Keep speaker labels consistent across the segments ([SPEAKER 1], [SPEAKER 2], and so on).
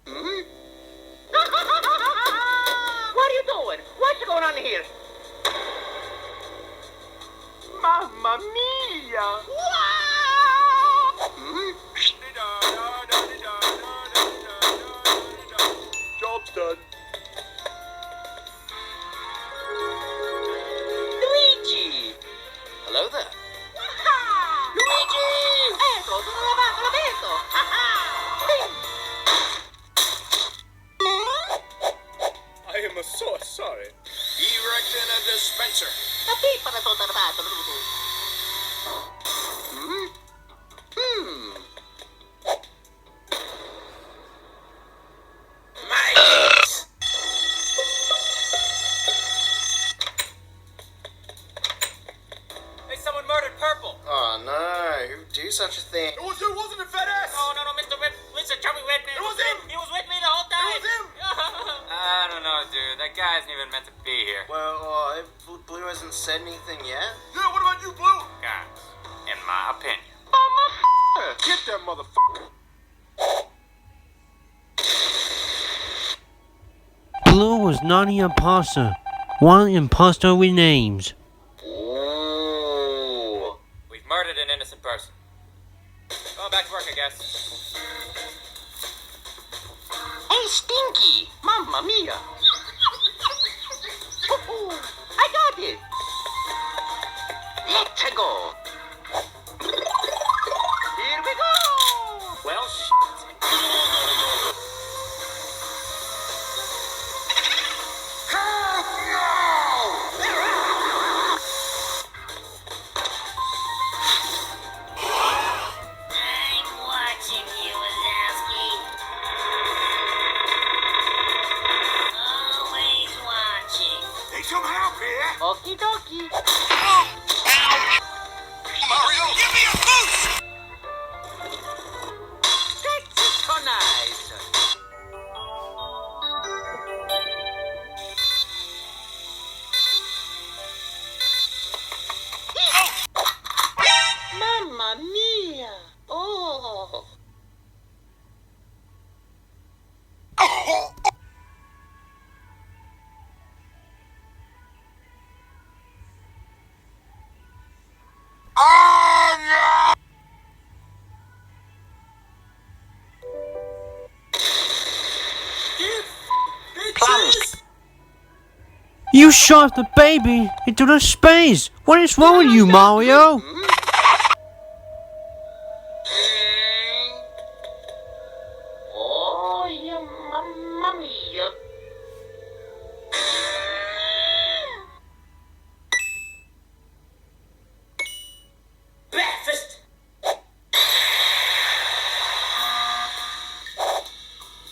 [SPEAKER 1] Hmm? What are you doing? What's going on here? Mamma mia! Hmm? Job's done. Luigi! Hello there. Luigi! Ecco, sono lavato, l'ho detto! I am so sorry. Erecting a dispenser. La pipa la tua tardato, Hmm? Mate! Hey, someone murdered Purple.
[SPEAKER 2] Oh no, who'd do such a thing?
[SPEAKER 3] It was you, wasn't it, fat ass?
[SPEAKER 1] No, Mr. Chubby Redman.
[SPEAKER 3] It was him.
[SPEAKER 1] He was with me the whole time.
[SPEAKER 3] It was him.
[SPEAKER 4] I don't know, dude. That guy isn't even meant to be here.
[SPEAKER 2] Well, Blue hasn't said anything yet.
[SPEAKER 3] Yeah, what about you, Blue?
[SPEAKER 4] Guys, in my opinion.
[SPEAKER 3] Get that motherfucker.
[SPEAKER 5] Blue was not the imposter. One imposter with names.
[SPEAKER 2] Ooh.
[SPEAKER 4] We've murdered an innocent person. Going back to work, I guess.
[SPEAKER 1] Hey, Stinky! Mamma mia! I got it! Let's go! Here we go! Well, I'm watching you, Wazowski. Always watching.
[SPEAKER 3] Need some help here?
[SPEAKER 1] Okie dokie.
[SPEAKER 3] Mario, give me a boost!
[SPEAKER 1] That's so nice. Mamma mia! Oh!
[SPEAKER 5] You shot the baby into the space. What is wrong with you, Mario?
[SPEAKER 1] Oh, yeah, mamma mia! Breakfast!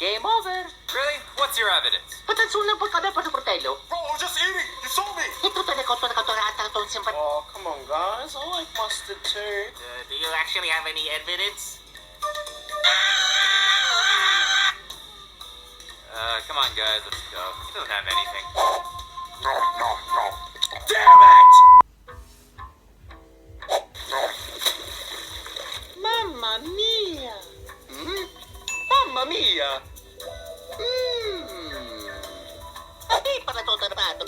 [SPEAKER 1] Game over!
[SPEAKER 4] Really? What's your evidence?
[SPEAKER 1] Patansunan po ka na pa sa portello.
[SPEAKER 3] Bro, I was just eating. You saw me.
[SPEAKER 1] Ito talaga ito nakaturata itong simpat.
[SPEAKER 2] Oh, come on, guys. I like mustard too.
[SPEAKER 1] Do you actually have any evidence?
[SPEAKER 4] Come on, guys, let's go. He doesn't have anything.
[SPEAKER 3] No. Damn it!
[SPEAKER 1] Mamma mia! Mamma mia! Pati para ito tarbato.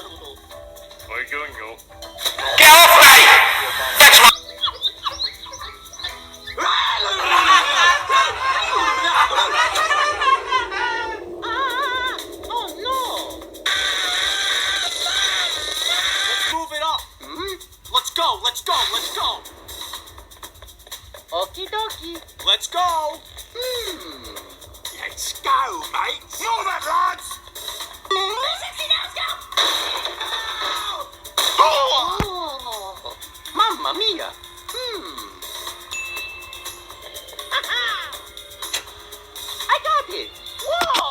[SPEAKER 4] Get off me! That's right!
[SPEAKER 1] Oh no!
[SPEAKER 3] Let's move it up. Let's go.
[SPEAKER 1] Okie dokie.
[SPEAKER 3] Let's go. Let's go, mate. Move it, lads.
[SPEAKER 1] 360 now, let's go!
[SPEAKER 3] Oh!
[SPEAKER 1] Oh, mamma mia! I got it! Whoa!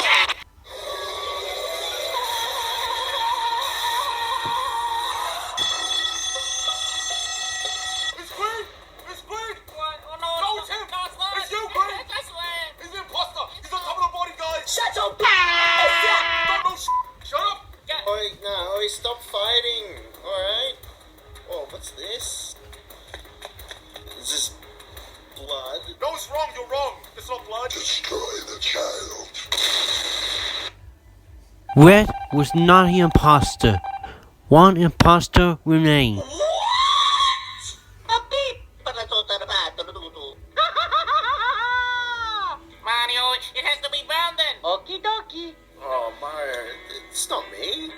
[SPEAKER 3] It's clean.
[SPEAKER 4] What? Oh, no,
[SPEAKER 3] No, it's him.
[SPEAKER 4] No, it's not.
[SPEAKER 3] It's you, Green.
[SPEAKER 4] I swear.
[SPEAKER 3] He's the imposter. He's on top of the body, guys.
[SPEAKER 1] Shut your
[SPEAKER 3] Don't know Shut up.
[SPEAKER 2] Oi, no, stop fighting. Alright. Oh, what's this?
[SPEAKER 6] Destroy the child.
[SPEAKER 5] Red was not the imposter. One imposter remained.
[SPEAKER 4] Mario, it has to be brown then.
[SPEAKER 1] Okie dokie.
[SPEAKER 2] Oh, Mario, it's not me.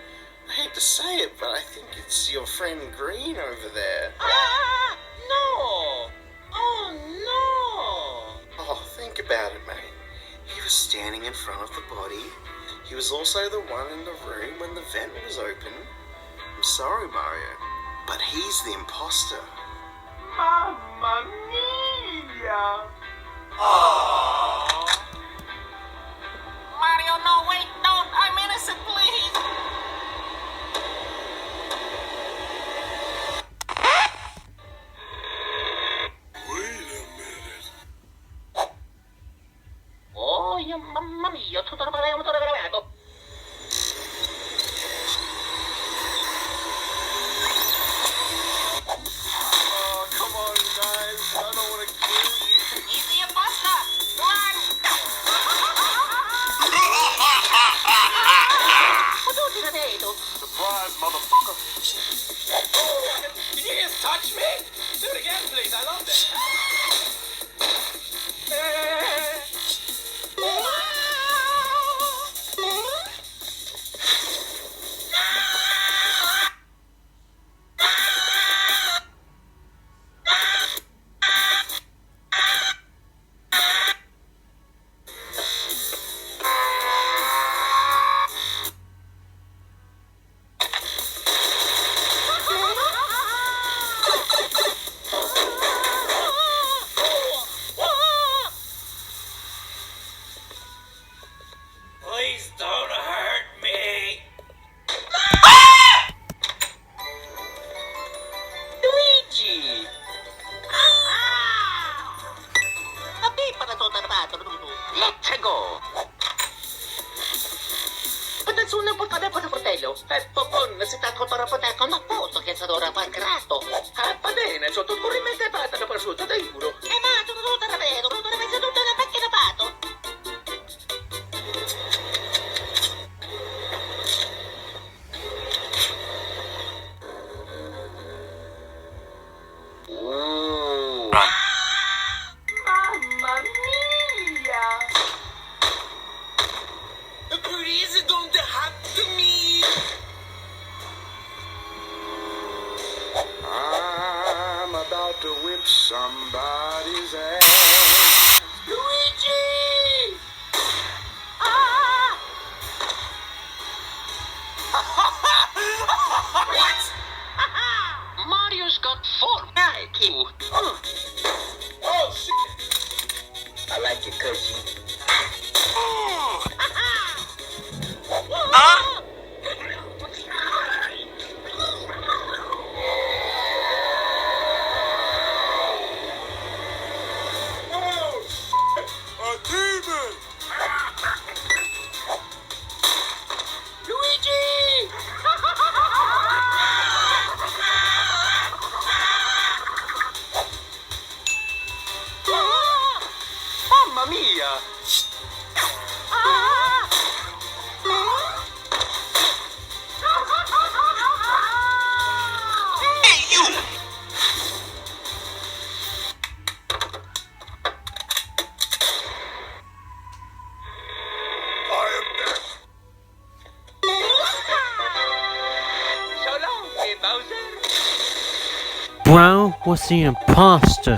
[SPEAKER 2] I hate to say it, but I think it's your friend Green over there.
[SPEAKER 1] No. Oh, no.
[SPEAKER 2] Oh, think about it, mate. He was standing in front of the body. He was also the one in the room when the vent was open. I'm sorry, Mario, but he's the imposter.
[SPEAKER 3] Mamma mia!
[SPEAKER 4] Mario, no, wait, don't. I'm innocent, please.
[SPEAKER 6] Wait a minute.
[SPEAKER 1] Oh, mamma mia, tutto gravato.
[SPEAKER 2] Oh, come on, guys. I don't want to kill you.
[SPEAKER 4] He's the imposter. Run.
[SPEAKER 3] Surprise, motherfucker!
[SPEAKER 4] Did you just touch me? Do it again, please. I love that. Please don't hurt me.
[SPEAKER 1] Luigi! Let's go! Nessuno può fare per fratello. Popon, si sta contando con la foto che sarà ora grato. Va bene, sotto corrimento e fatta da prosciutto, da giuro. Ma tutto davvero, tutto davvero, tutto da macchina fatto.
[SPEAKER 3] Mamma mia!
[SPEAKER 1] Please don't hurt me.
[SPEAKER 6] I'm about to whip somebody's ass.
[SPEAKER 1] Luigi! What? Mario's got four. Cute.
[SPEAKER 3] Oh shit!
[SPEAKER 1] I like it, cousin.
[SPEAKER 3] Oh shit! A demon!
[SPEAKER 1] Luigi!
[SPEAKER 3] Mamma mia! I am death!
[SPEAKER 1] So long, Bowser.
[SPEAKER 5] Brown was the imposter.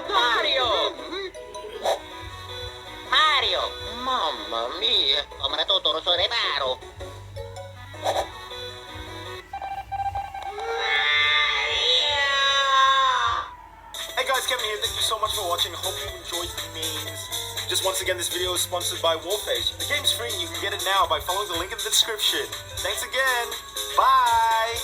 [SPEAKER 1] Mario! Mario! Mamma mia! Ho mandato tutto rosso reparo!
[SPEAKER 3] Hey guys, Kevin here. Thank you so much for watching. Hope you enjoyed the memes. Just once again, this video is sponsored by Wolfish. The game's free and you can get it now by following the link in the description. Thanks again. Bye!